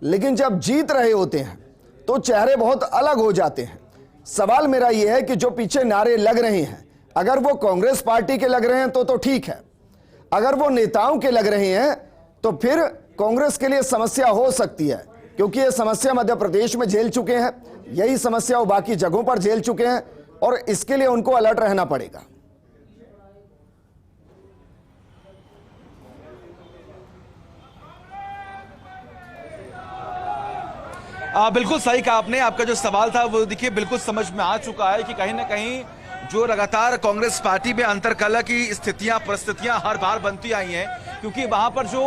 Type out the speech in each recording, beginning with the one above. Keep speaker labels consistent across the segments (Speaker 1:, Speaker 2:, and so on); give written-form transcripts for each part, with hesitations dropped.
Speaker 1: लेकिन जब जीत रहे होते हैं तो चेहरे बहुत अलग हो जाते हैं। सवाल मेरा यह है कि जो पीछे नारे लग रहे हैं, अगर वो कांग्रेस पार्टी के लग रहे हैं तो ठीक है, अगर वो नेताओं के लग रहे हैं तो फिर कांग्रेस के लिए समस्या हो सकती है, क्योंकि ये समस्या मध्य प्रदेश में झेल चुके हैं, यही समस्या वो बाकी जगहों पर झेल चुके हैं और इसके लिए उनको अलर्ट रहना पड़ेगा।
Speaker 2: बिल्कुल सही कहा आपने। आपका जो सवाल था वो देखिए बिल्कुल समझ में आ चुका है कि कहीं ना कहीं जो लगातार कांग्रेस पार्टी में अंतर्कलह की स्थितियां परिस्थितियां हर बार बनती आई हैं, क्योंकि वहां पर जो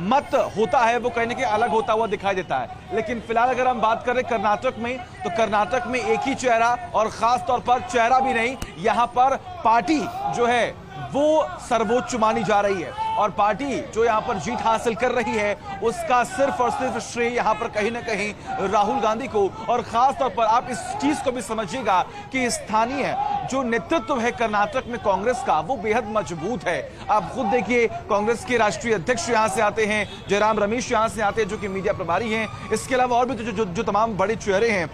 Speaker 2: मत होता है वो कहीं ना कहीं अलग होता हुआ दिखाई देता है। लेकिन फिलहाल अगर हम बात करें कर्नाटक में, तो कर्नाटक में एक ही चेहरा, और खास तौर पर चेहरा भी नहीं, यहां पर पार्टी जो है वो सर्वोच्च मानी जा रही है और पार्टी जो यहां पर जीत हासिल कर रही है उसका सिर्फ और सिर्फ श्रेय यहां पर कहीं ना कहीं राहुल गांधी को। और खास तौर पर आप इस चीज को भी समझिएगा कि स्थानीय जो नेतृत्व है कर्नाटक में कांग्रेस का वो बेहद मजबूत है। आप खुद देखिए, कांग्रेस के राष्ट्रीय अध्यक्ष यहां से आते हैं, जयराम रमेश यहां से आते हैं जो कि मीडिया प्रभारी हैं। इसके अलावा और भी जो तमाम बड़े चेहरे हैं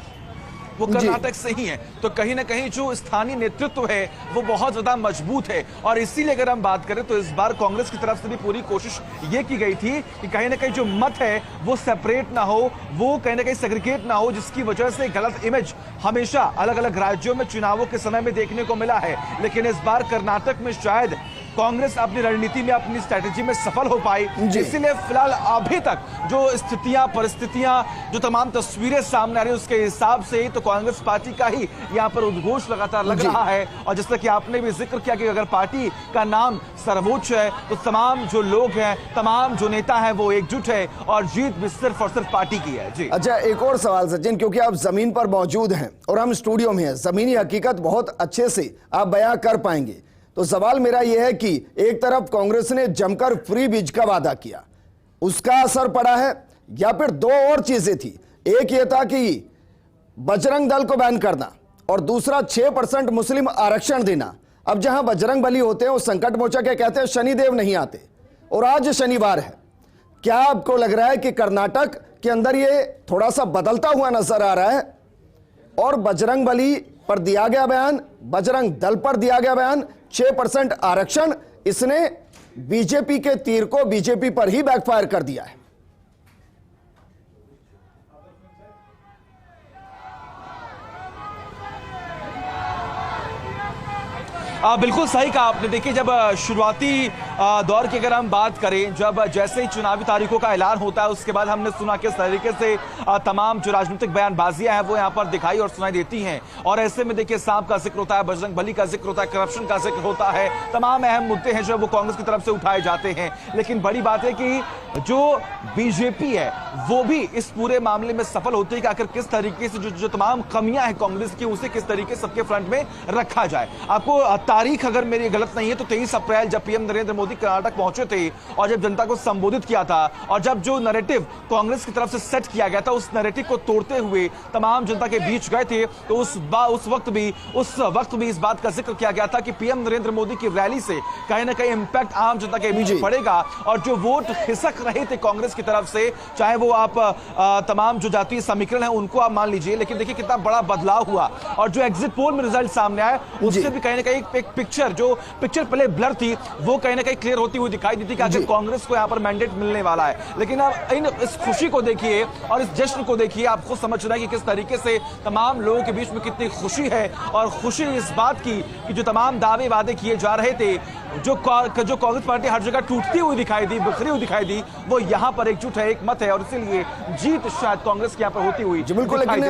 Speaker 2: वो कर्नाटक से ही है। तो कहीं ना कहीं जो स्थानीय नेतृत्व है वो बहुत ज्यादा मजबूत है और इसीलिए अगर हम बात करें तो इस बार कांग्रेस की तरफ से भी पूरी कोशिश ये की गई थी कि कहीं ना कहीं जो मत है वो सेपरेट ना हो, वो कहीं ना कहीं सेग्रीगेट ना हो, जिसकी वजह से गलत इमेज हमेशा अलग अलग राज्यों में चुनावों के समय में देखने को मिला है। लेकिन इस बार कर्नाटक में शायद कांग्रेस अपनी रणनीति में, अपनी स्ट्रैटेजी में सफल हो पाई। इसीलिए फिलहाल अभी तक जो स्थितियां परिस्थितियां जो तमाम तस्वीरें सामने आ रही है उसके हिसाब से तो कांग्रेस पार्टी का ही यहां पर उद्घोष लगातार लग रहा है। और जैसा कि आपने भी जिक्र किया कि अगर पार्टी का नाम सर्वोच्च है तो तमाम जो लोग हैं, तमाम जो नेता हैं वो एकजुट है और जीत भी सिर्फ और सिर्फ पार्टी की है। जी
Speaker 1: अच्छा, एक और सवाल सचिन, क्योंकि आप जमीन पर मौजूद हैं और हम स्टूडियो में हैं, जमीनी हकीकत बहुत अच्छे से आप बयां कर पाएंगे। तो सवाल मेरा यह है कि एक तरफ कांग्रेस ने जमकर फ्री बीज का वादा किया, उसका असर पड़ा है, या फिर दो और चीजें थी। एक यह था कि बजरंग दल को बैन करना और दूसरा 6% मुस्लिम आरक्षण देना। अब जहां बजरंग बली होते हैं वो संकट मोचा के कहते हैं शनिदेव नहीं आते, और आज शनिवार है। क्या आपको लग रहा है कि कर्नाटक के अंदर ये थोड़ा सा बदलता हुआ नजर आ रहा है और बजरंग बली पर दिया गया बयान, बजरंग दल पर दिया गया बयान, 6% आरक्षण, इसने बीजेपी के तीर को बीजेपी पर ही बैकफायर कर दिया है?
Speaker 2: बिल्कुल सही कहा आपने। देखिए, जब शुरुआती दौर की अगर हम बात करें, जब जैसे ही चुनावी तारीखों का ऐलान होता है उसके बाद हमने सुना किस तरीके से तमाम जो राजनीतिक बयानबाजियां हैं वो यहां पर दिखाई और सुनाई देती हैं। और ऐसे में देखिए सांप का जिक्र होता है, बजरंग बली का जिक्र होता है, करप्शन का जिक्र होता है, तमाम अहम मुद्दे हैं जो वो कांग्रेस की तरफ से उठाए जाते हैं। लेकिन बड़ी बात है कि जो बीजेपी है वो भी इस पूरे मामले में सफल होती है कि आखिर किस तरीके से जो तमाम कमियां हैं कांग्रेस की उसे किस तरीके से सबके फ्रंट में रखा जाए। आपको तारीख अगर मेरी गलत नहीं है तो 23 अप्रैल जब पीएम नरेंद्र मोदी कर्नाटक पहुंचे थे और जब जनता को संबोधित किया था और जब जो नैरेटिव कांग्रेस की तरफ से सेट किया गया था उस नैरेटिव को तोड़ते हुए तमाम जनता के बीच गए थे, तो उस वक्त भी इस बात का जिक्र किया गया था कि पीएम नरेंद्र मोदी की रैली से कहीं ना कहीं इंपैक्ट आम जनता के बीच पड़ेगा और जो वोट खिसक रहे थे कांग्रेस की तरफ से, चाहे वो आप तमाम जो जातीय समीकरण है उनको आप मान लीजिए, लेकिन देखिए कितना बड़ा बदलाव हुआ और जो एग्जिट पोल में रिजल्ट सामने आए उससे भी कहीं ना कहीं एक पिक्चर पहले ब्लर थी वो कहीं ना कहीं क्लियर होती हुई दिखाई दी थी कि आखिर कांग्रेस को यहां पर मैंडेट मिलने वाला है। लेकिन अब इस खुशी को देखिए और इस जश्न को देखिए, आप खुद समझ रहे हैं कि किस तरीके से तमाम लोगों के बीच में कितनी खुशी है और खुशी इस बात की कि जो तमाम दावे वादे किए जा रहे थे, जो कांग्रेस पार्टी हर जगह टूटती हुई दिखाई दी, बिखरी हुई दिखाई दी, वो यहां पर एकजुट है, एक मत है और इसीलिए जीत शायद कांग्रेस की यहां पर होती हुई।
Speaker 1: बिल्कुल, लेकिन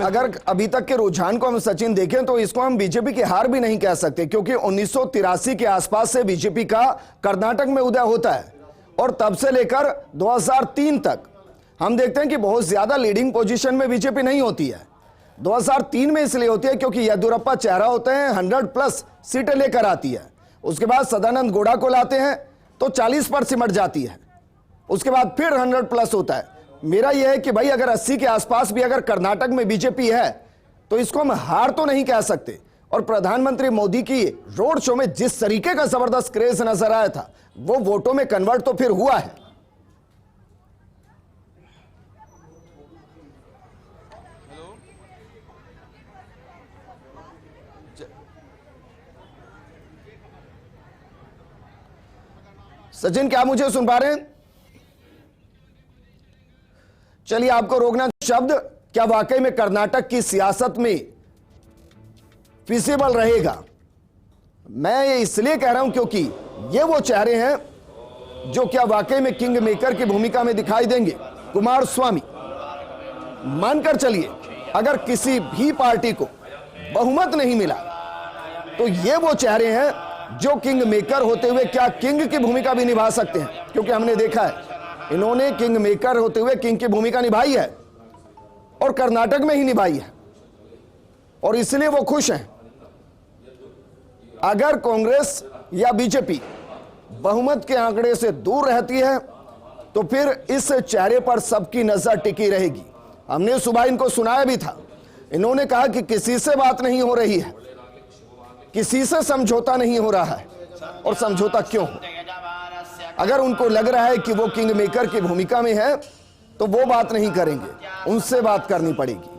Speaker 1: अगर अभी तक के रुझान को हम सचिन देखें तो इसको हम बीजेपी की हार भी नहीं कह सकते, क्योंकि 1983 के आसपास से बीजेपी का कर्नाटक में उदय होता है और तब से लेकर 2003 तक हम देखते हैं कि बहुत ज्यादा लीडिंग पोजीशन में बीजेपी नहीं होती है। 2003 में इसलिए होती है क्योंकि येदियुरप्पा चेहरा होते हैं, 100+ सीटें लेकर आती है। उसके बाद सदानंद गौड़ा को लाते हैं तो 40 पर सिमट जाती है, उसके बाद फिर 100+ होता है। मेरा यह है कि भाई अगर 80 के आसपास भी अगर कर्नाटक में बीजेपी है तो इसको हम हार तो नहीं कह सकते। और प्रधानमंत्री मोदी की रोड शो में जिस तरीके का जबरदस्त क्रेज नजर आया था वो वोटों में कन्वर्ट तो फिर हुआ है। सचिन, क्या मुझे सुन पा रहे हैं? चलिए, आपको रोकना। शब्द क्या वाकई में कर्नाटक की सियासत में फिजिबल रहेगा? मैं ये इसलिए कह रहा हूं क्योंकि ये वो चेहरे हैं जो क्या वाकई में किंग मेकर की भूमिका में दिखाई देंगे। कुमारस्वामी, मानकर चलिए, अगर किसी भी पार्टी को बहुमत नहीं मिला तो ये वो चेहरे हैं जो किंग मेकर होते हुए क्या किंग की भूमिका भी निभा सकते हैं, क्योंकि हमने देखा है इन्होंने किंग मेकर होते हुए किंग की भूमिका निभाई है और कर्नाटक में ही निभाई है, और इसलिए वो खुश हैं। अगर कांग्रेस या बीजेपी बहुमत के आंकड़े से दूर रहती है तो फिर इस चेहरे पर सबकी नजर टिकी रहेगी। हमने सुबह इनको सुनाया भी था, इन्होंने कहा कि किसी से बात नहीं हो रही है, किसी से समझौता नहीं हो रहा है, और समझौता क्यों हो? अगर उनको लग रहा है कि वो किंग मेकर की भूमिका में है तो वो बात नहीं करेंगे, उनसे बात करनी पड़ेगी।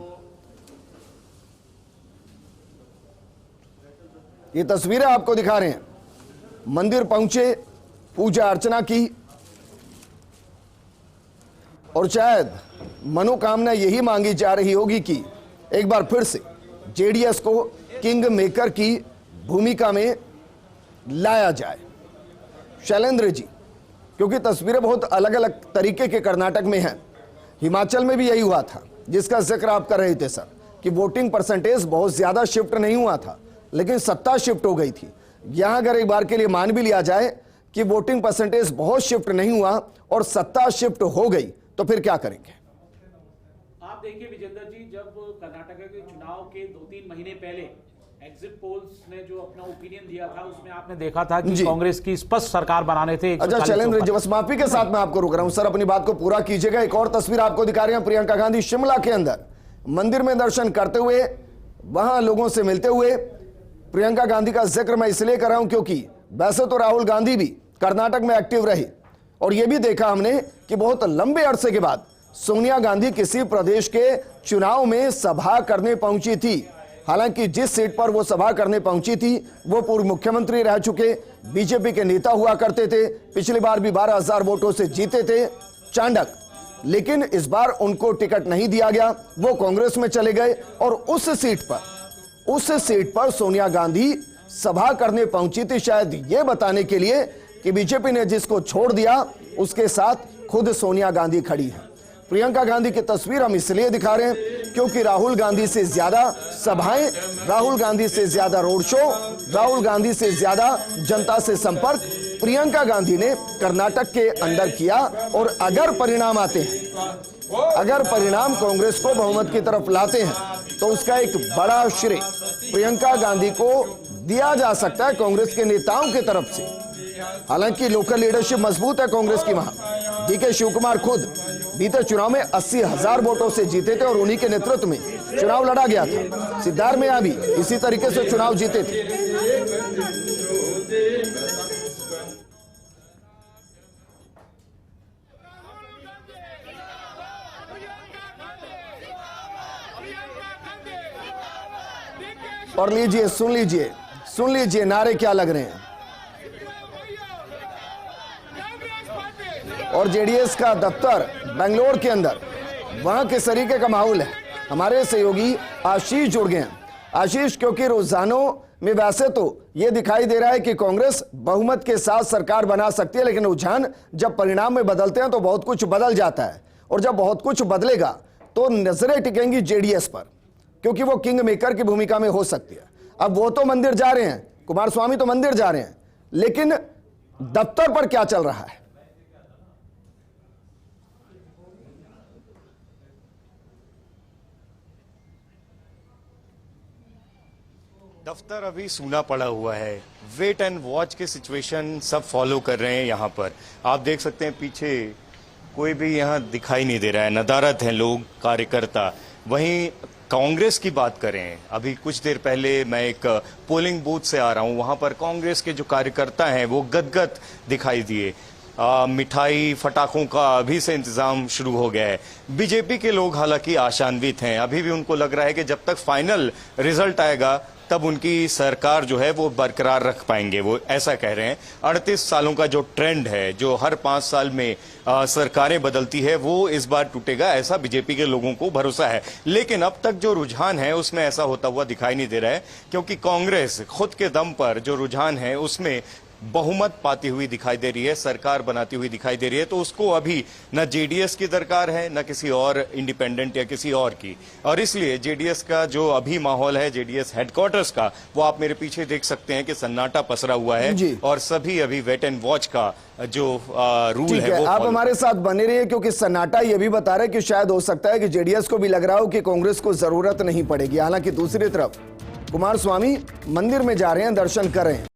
Speaker 1: ये तस्वीरें आपको दिखा रहे हैं, मंदिर पहुंचे, पूजा अर्चना की, और शायद मनोकामना यही मांगी जा रही होगी कि एक बार फिर से जेडीएस को किंग मेकर की भूमिका में लाया जाए। शैलेंद्र जी, क्योंकि तस्वीरें बहुत अलग अलग तरीके के कर्नाटक में हैं, हिमाचल में भी यही हुआ था जिसका जिक्र आप कर रहे थे सर, कि वोटिंग परसेंटेज बहुत ज्यादा शिफ्ट नहीं हुआ था लेकिन सत्ता शिफ्ट हो गई थी। यहां अगर एक बार के लिए मान भी लिया जाए कि वोटिंग परसेंटेज बहुत शिफ्ट नहीं हुआ और सत्ता शिफ्ट हो गई तो फिर क्या करेंगे?
Speaker 3: आप देखिए विजेंद्र जी, जब कर्नाटक के चुनाव के 2-3 महीने पहले एग्जिट पोल्स ने जो अपना ओपिनियन दिया था उसमें आपने देखा था कि कांग्रेस की स्पष्ट सरकार बनाने थे।
Speaker 1: अच्छा शैलेंद्र जी, बस माफी के साथ मैं आपको रोक रहा हूं सर, अपनी बात को पूरा कीजिएगा। एक और तस्वीर आपको दिखा रहे हैं, प्रियंका गांधी शिमला के अंदर मंदिर में दर्शन करते हुए, वहां लोगों से मिलते हुए। प्रियंका गांधी का जिक्र मैं इसलिए कर रहा हूं क्योंकि वैसे तो राहुल गांधी भी कर्नाटक में एक्टिव रहे, और यह भी देखा हमने कि बहुत लंबे अरसे के बाद सोनिया गांधी किसी प्रदेश के चुनाव में सभा करने पहुंची थी। हालांकि जिस सीट पर वो सभा करने पहुंची थी वो पूर्व मुख्यमंत्री रह चुके बीजेपी के नेता हुआ करते थे, पिछली बार भी 12,000 वोटों से जीते थे चांडक, लेकिन इस बार उनको टिकट नहीं दिया गया, वो कांग्रेस में चले गए, और उस सीट पर सोनिया गांधी सभा करने पहुंची थी, शायद ये बताने के लिए कि बीजेपी ने जिसको छोड़ दिया उसके साथ खुद सोनिया गांधी खड़ी है। प्रियंका गांधी की तस्वीर हम इसलिए दिखा रहे हैं क्योंकि राहुल गांधी से ज्यादा सभाएं, राहुल गांधी से ज्यादा रोड शो, राहुल गांधी से ज्यादा जनता से संपर्क प्रियंका गांधी ने कर्नाटक के अंदर किया। और अगर परिणाम आते हैं, अगर परिणाम कांग्रेस को बहुमत की तरफ लाते हैं तो उसका एक बड़ा श्रेय प्रियंका गांधी को दिया जा सकता है कांग्रेस के नेताओं की तरफ से। हालांकि लोकल लीडरशिप मजबूत है कांग्रेस की वहां। डीके शिवकुमार खुद बीते चुनाव में 80,000 वोटों से जीते थे और उन्हीं के नेतृत्व में चुनाव लड़ा गया था। सिद्धार्थ में भी इसी तरीके से चुनाव जीते थे। और लीजिए, सुन लीजिए नारे क्या लग रहे हैं। और जेडीएस का दफ्तर बेंगलोर के अंदर, वहां किस तरीके का माहौल है, हमारे सहयोगी आशीष जुड़ गए हैं। आशीष, क्योंकि रोजानों में वैसे तो यह दिखाई दे रहा है कि कांग्रेस बहुमत के साथ सरकार बना सकती है, लेकिन रुझान जब परिणाम में बदलते हैं तो बहुत कुछ बदल जाता है, और जब बहुत कुछ बदलेगा तो नजरें टिकेंगी जेडीएस पर, क्योंकि वो किंग मेकर की भूमिका में हो सकती है। अब वो तो मंदिर जा रहे हैं, कुमारस्वामी तो मंदिर जा रहे हैं, लेकिन दफ्तर पर क्या चल रहा है?
Speaker 4: दफ्तर अभी सूना पड़ा हुआ है, वेट एंड वॉच के सिचुएशन सब फॉलो कर रहे हैं। यहाँ पर आप देख सकते हैं पीछे कोई भी यहाँ दिखाई नहीं दे रहा है, नदारद हैं लोग, कार्यकर्ता। वहीं कांग्रेस की बात करें, अभी कुछ देर पहले मैं एक पोलिंग बूथ से आ रहा हूँ, वहाँ पर कांग्रेस के जो कार्यकर्ता हैं वो गदगद दिखाई दिए। मिठाई फटाखों का अभी से इंतजाम शुरू हो गया है। बीजेपी के लोग हालांकि आशान्वित हैं, अभी भी उनको लग रहा है कि जब तक फाइनल रिजल्ट आएगा तब उनकी सरकार जो है वो बरकरार रख पाएंगे। वो ऐसा कह रहे हैं। 38 सालों का जो ट्रेंड है, जो हर 5 साल में सरकारें बदलती है, वो इस बार टूटेगा, ऐसा बीजेपी के लोगों को भरोसा है। लेकिन अब तक जो रुझान है उसमें ऐसा होता हुआ दिखाई नहीं दे रहा है, क्योंकि कांग्रेस खुद के दम पर जो रुझान है उसमें बहुमत पाती हुई दिखाई दे रही है, सरकार बनाती हुई दिखाई दे रही है। तो उसको अभी न जेडीएस की दरकार है, न किसी और इंडिपेंडेंट या किसी और की। और इसलिए जेडीएस का जो अभी माहौल है, जेडीएस हेडक्वार्टर्स का, वो आप मेरे पीछे देख सकते हैं कि सन्नाटा पसरा हुआ है और सभी अभी वेट एंड वॉच का जो रूल है वो
Speaker 1: आप हमारे साथ बने रहिए, क्योंकि सन्नाटा ये भी बता रहे कि शायद हो सकता है कि जेडीएस को भी लग रहा हो कि कांग्रेस को जरूरत नहीं पड़ेगी। हालांकि दूसरी तरफ कुमार स्वामी मंदिर में जा रहे हैं, दर्शन कर रहे हैं।